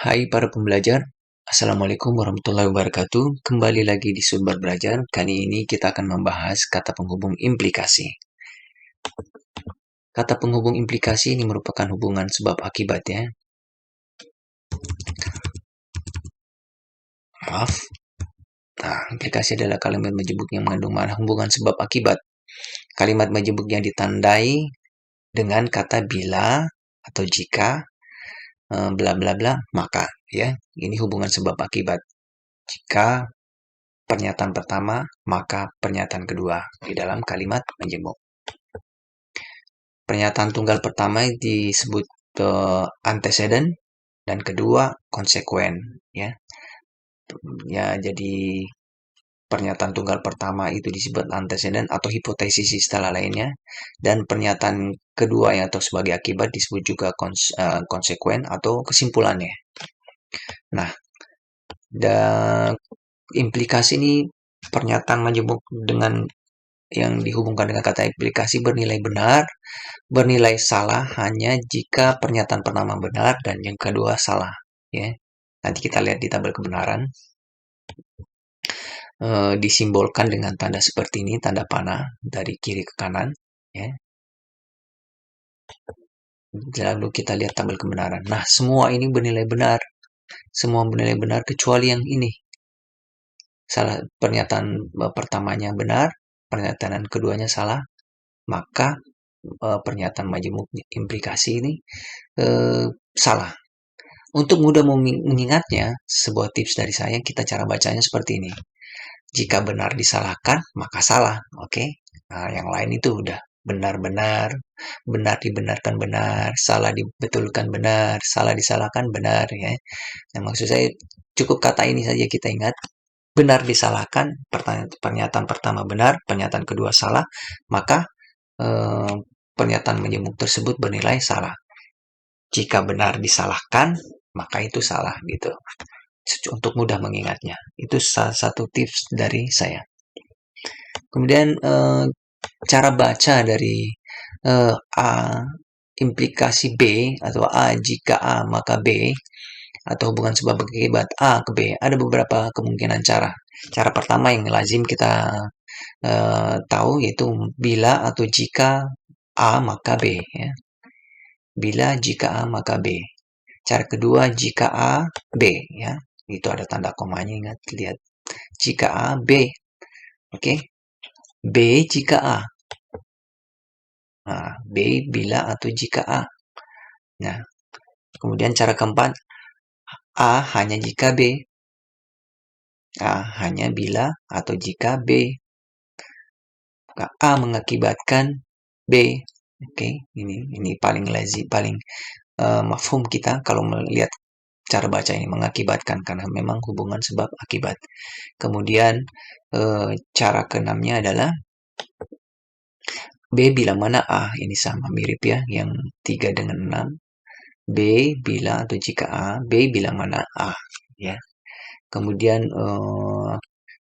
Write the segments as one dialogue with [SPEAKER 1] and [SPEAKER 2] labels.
[SPEAKER 1] Hai para pembelajar, Assalamualaikum warahmatullahi wabarakatuh. Kembali lagi di Sumber Belajar. Kali ini kita akan membahas kata penghubung implikasi. Kata penghubung implikasi ini merupakan hubungan sebab akibat ya. Maaf. Nah, implikasi adalah kalimat majemuk yang mengandung makna hubungan sebab akibat. Kalimat majemuk yang ditandai dengan kata bila atau jika, bla bla bla, maka ya. Ini hubungan sebab akibat. Jika pernyataan pertama, maka pernyataan kedua di dalam kalimat majemuk. Pernyataan tunggal pertama disebut antecedent dan kedua konsekuen ya. Ya, jadi pernyataan tunggal pertama itu disebut antecedent atau hipotesis istilah lainnya, dan pernyataan kedua yang atau sebagai akibat disebut juga konsekuen atau kesimpulannya. Nah, implikasi ini pernyataan majemuk dengan yang dihubungkan dengan kata implikasi bernilai benar, bernilai salah hanya jika pernyataan pertama benar dan yang kedua salah ya. Nanti kita lihat di tabel kebenaran. Disimbolkan dengan tanda seperti ini, tanda panah dari kiri ke kanan ya. Lalu kita lihat tabel kebenaran. Nah, semua ini bernilai benar. Semua bernilai benar kecuali yang ini. Salah, pernyataan pertamanya benar, pernyataan keduanya salah, maka pernyataan majemuk implikasi ini salah. Untuk mudah mengingatnya, sebuah tips dari saya, kita cara bacanya seperti ini. Jika benar disalahkan, maka salah. Oke. Nah, yang lain itu udah benar-benar, benar dibenarkan benar, salah dibetulkan benar, salah disalahkan benar ya. Nah, maksud saya cukup kata ini saja kita ingat. Benar disalahkan, pernyataan pertama benar, pernyataan kedua salah, maka pernyataan majemuk tersebut bernilai salah. Jika benar disalahkan, maka itu salah gitu. Untuk mudah mengingatnya, itu salah satu tips dari saya. Kemudian cara baca dari A implikasi B atau A jika A maka B atau hubungan sebab akibat A ke B, ada beberapa kemungkinan cara. Cara pertama yang lazim kita tahu yaitu bila atau jika A maka B ya. Bila jika A maka B. Cara kedua jika A B ya. Itu ada tanda komanya, ingat, lihat. Jika A B. Oke. B jika A. Nah, B bila atau jika A. Nah, kemudian cara keempat A hanya jika B. A hanya bila atau jika B. Maka A mengakibatkan B. Oke, ini paling lazim, paling mafhum kita kalau melihat cara baca ini, mengakibatkan, karena memang hubungan sebab akibat. Kemudian cara keenamnya adalah B bila mana A, ini sama mirip ya, yang 3 dengan 6. B bila atau jika A, B bila mana A ya. Kemudian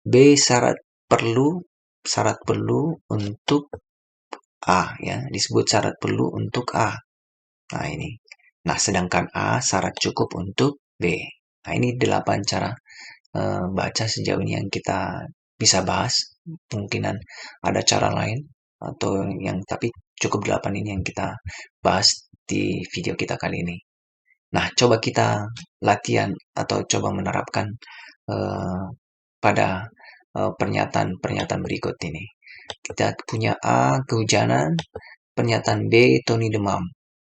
[SPEAKER 1] B syarat perlu untuk A ya, disebut syarat perlu untuk A. Nah, ini. Nah, sedangkan A syarat cukup untuk B. Nah, ini 8 cara baca sejauh ini yang kita bisa bahas. Kemungkinan ada cara lain atau yang, tapi cukup 8 ini yang kita bahas di video kita kali ini. Nah, coba kita latihan atau coba menerapkan pada pernyataan berikut ini. Kita punya A kehujanan, pernyataan B Tony demam.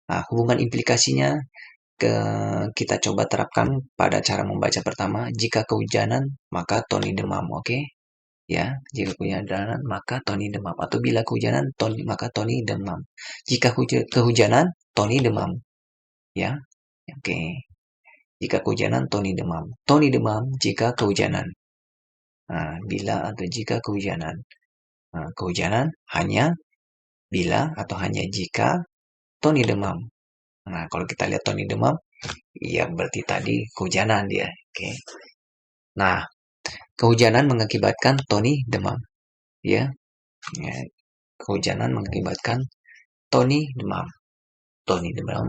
[SPEAKER 1] Nah, hubungan implikasinya kita coba terapkan pada cara membaca pertama. Jika kehujanan, maka Tony demam, oke? Ya, jika kehujanan, maka Tony demam. Atau bila kehujanan, maka Tony demam. Jika kehujanan, Tony demam. Ya, oke. Jika kehujanan, Tony demam. Tony demam jika kehujanan. Nah, bila atau jika kehujanan. Nah, kehujanan hanya bila atau hanya jika Tony demam. Nah, kalau kita lihat Tony demam, ya berarti tadi kehujanan dia. Oke. Nah, kehujanan mengakibatkan Tony demam. Ya. Kehujanan mengakibatkan Tony demam. Tony demam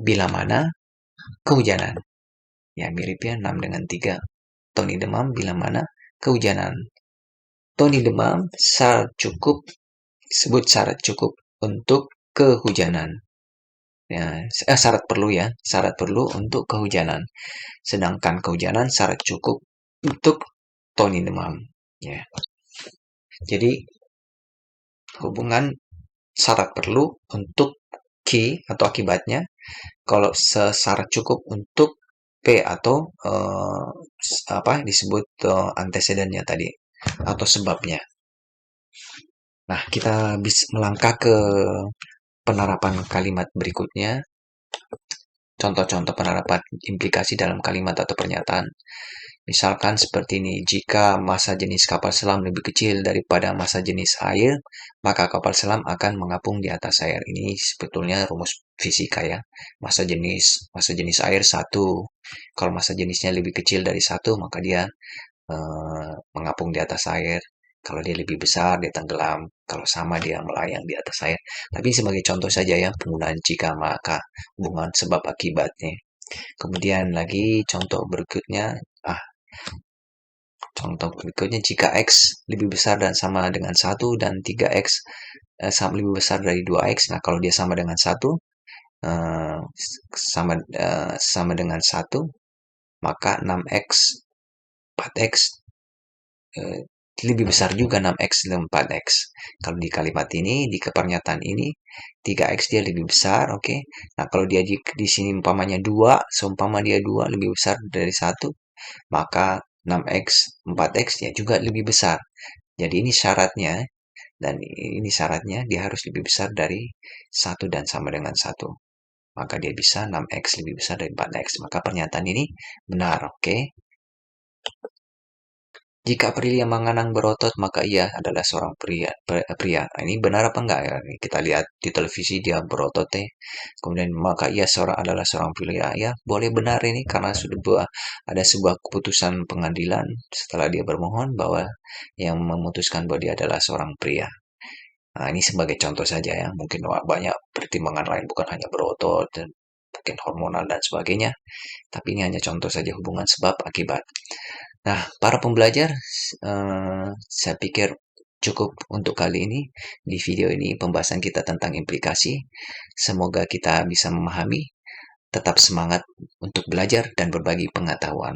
[SPEAKER 1] bila mana kehujanan. Ya mirip ya, 6 dengan 3. Tony demam bila mana kehujanan. Tony demam syarat cukup, sebut syarat cukup untuk kehujanan. Ya, syarat perlu ya, syarat perlu untuk kehujanan. Sedangkan kehujanan syarat cukup untuk Tony demam. Ya. Jadi hubungan syarat perlu untuk key atau akibatnya, kalau syarat cukup untuk P atau apa disebut antecedennya tadi atau sebabnya. Nah, kita bisa melangkah ke penerapan kalimat berikutnya. Contoh-contoh penerapan implikasi dalam kalimat atau pernyataan. Misalkan seperti ini, jika massa jenis kapal selam lebih kecil daripada massa jenis air, maka kapal selam akan mengapung di atas air. Ini sebetulnya rumus fisika ya. Massa jenis air 1. Kalau massa jenisnya lebih kecil dari 1, maka dia mengapung di atas air. Kalau dia lebih besar, dia tenggelam. Kalau sama, dia melayang di atas air. Tapi sebagai contoh saja ya, penggunaan jika maka, hubungan sebab akibatnya. Kemudian lagi contoh berikutnya, jika X lebih besar dan sama dengan 1 dan 3X sama lebih besar dari 2X. Nah, kalau dia sama dengan 1, sama dengan 1, maka 6X, 4X lebih besar juga 6X dan 4X. Kalau di kalimat ini, di pernyataan ini, 3X dia lebih besar, oke. Nah, kalau dia di sini umpamanya 2, seumpama dia 2 lebih besar dari 1, maka 6X, 4X ya juga lebih besar. Jadi ini syaratnya, dan ini syaratnya dia harus lebih besar dari 1 dan sama dengan 1. Maka dia bisa 6X lebih besar dari 4X. Maka pernyataan ini benar, oke. Jika Aprilia Manganang berotot, maka ia adalah seorang pria. Nah, ini benar apa enggak ya? Kita lihat di televisi dia berotot Kemudian maka ia adalah seorang pria. Ya, boleh benar ini karena sudah ada sebuah keputusan pengadilan setelah dia bermohon bahwa yang memutuskan bahwa dia adalah seorang pria. Nah, ini sebagai contoh saja ya. Mungkin banyak pertimbangan lain, bukan hanya berotot dan mungkin hormonal dan sebagainya. Tapi ini hanya contoh saja hubungan sebab akibat. Nah, para pembelajar, saya pikir cukup untuk kali ini. Di video ini pembahasan kita tentang implikasi. Semoga kita bisa memahami, tetap semangat untuk belajar dan berbagi pengetahuan.